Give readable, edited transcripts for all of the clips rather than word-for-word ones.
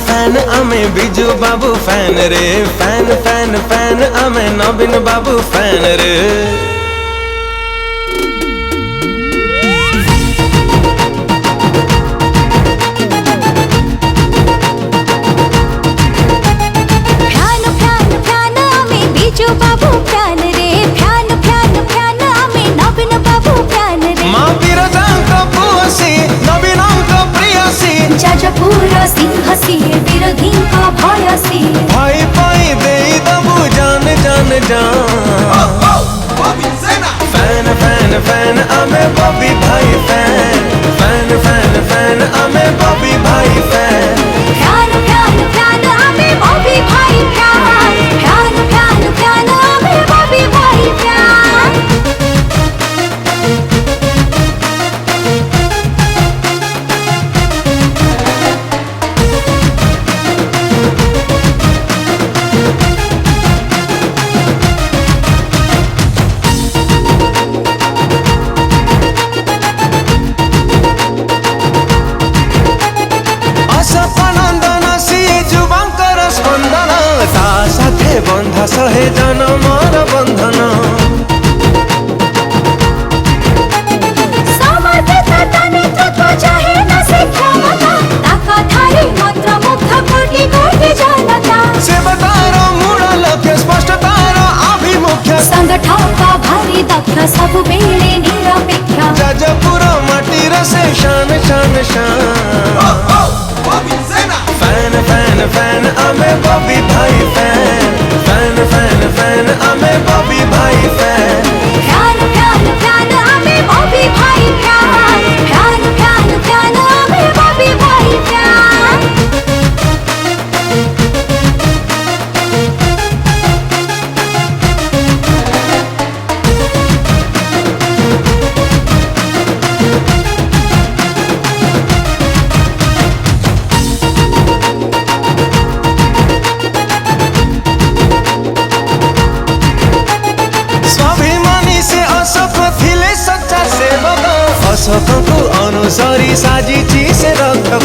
Fan आमे बिजू बाबू fan रे fan fan fan आमे नवीन बाबू फैन रे फैन फैन फैन आमे बिजू बाबू फैन रे फैन फैन फैन आमे नवीन बाबू फैन रे माँ बिरजांक पुअसी नवीनंक प्रियसी जाजपुर सिंहसी विरोधी का भयसी भाई पाई दे दबू जान जान जान फैन फैन फैन आमे बॉबी भाई फैन फैन फैन फैन आमे बॉबी भाई फैन फैन फैन फैन आमे बॉबी भाई फैन फैन फैन फैन आमे बॉबी भाई फैन बंधा सहे जनमर बंधन भारी दक्ष सब बेले निरपेक्ष जाजपुर माटीर से शान शान शान फैन फैन फैन आमे बॉबी भाई फैन फैन फैन फैन आमे बॉबी भाई फैन फैन फैन फैन आमे बॉबी भाई फैन फैन फैन फैन आमे बॉबी भाई फैन अशोकको अनुसारी साजिची से रक्षक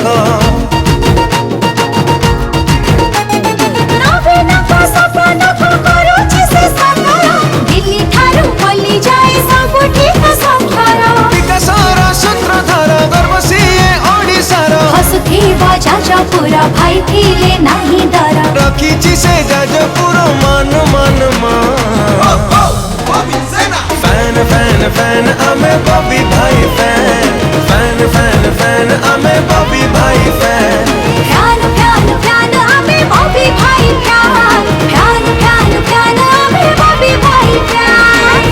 नवीन को सपना को करूची से साकार दिल्ली ठारू पल्ली जाए सब ठीक संख्यार विकासर सूत्रधर गर्वसीए ओडिसार हसुथिबा जाजपुर भाई थिले नाही डर रखीची से जाजपुर मान मान मान फैन फैन फैन आमे बॉबी भाई फैन फैन फैन फैन आमे बॉबी भाई फैन फैन फैन फैन आमे बॉबी भाई फैन फैन फैन फैन आमे बॉबी भाई फैन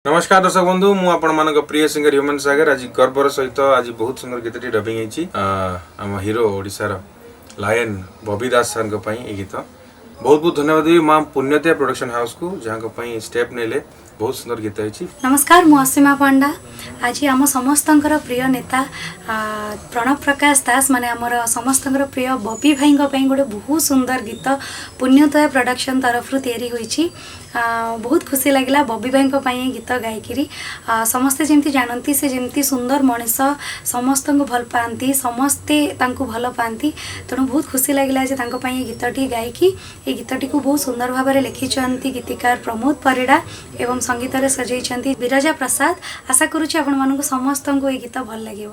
नमस्कार दर्शक बंधु मु आपण मान प्रिय सिंगर ह्यूमन सागर आज गर्वर सहित आज बहुत सुंदर गीत डबिंग आम हीरो ओडिशार लायन बॉबी दास सर गीत बहुत बहुत धन्यवाद माँ पुण्यतिया प्रोडक्शन हाउस को जहाँ स्टेप नेले बहुत सुंदर गीत है। नमस्कार मु असीमा पांडा आज आम समस्त प्रिय नेता प्रणव प्रकाश दास माने आमर समस्त प्रिय बॉबी भाई गोटे बहुत सुंदर गीत पुण्यतया प्रोडक्शन तरफ तैयारी होईची बहुत खुशी लगिला बॉबी भाई गीत गायकी समस्ते जमी जानती से जमी सुंदर मनीष समस्त भल पाती समस्ते भल पाती तेणु बहुत खुशी लगिला गीतटी गायकी ये गीतटी को बहुत सुंदर भाव में लिखिंट गीतिकार प्रमोद परिड़ा एवं संगीत सजाई बिरजा प्रसाद आशा करुच्ची आपण मानक समस्त को ये गीत भल लगे।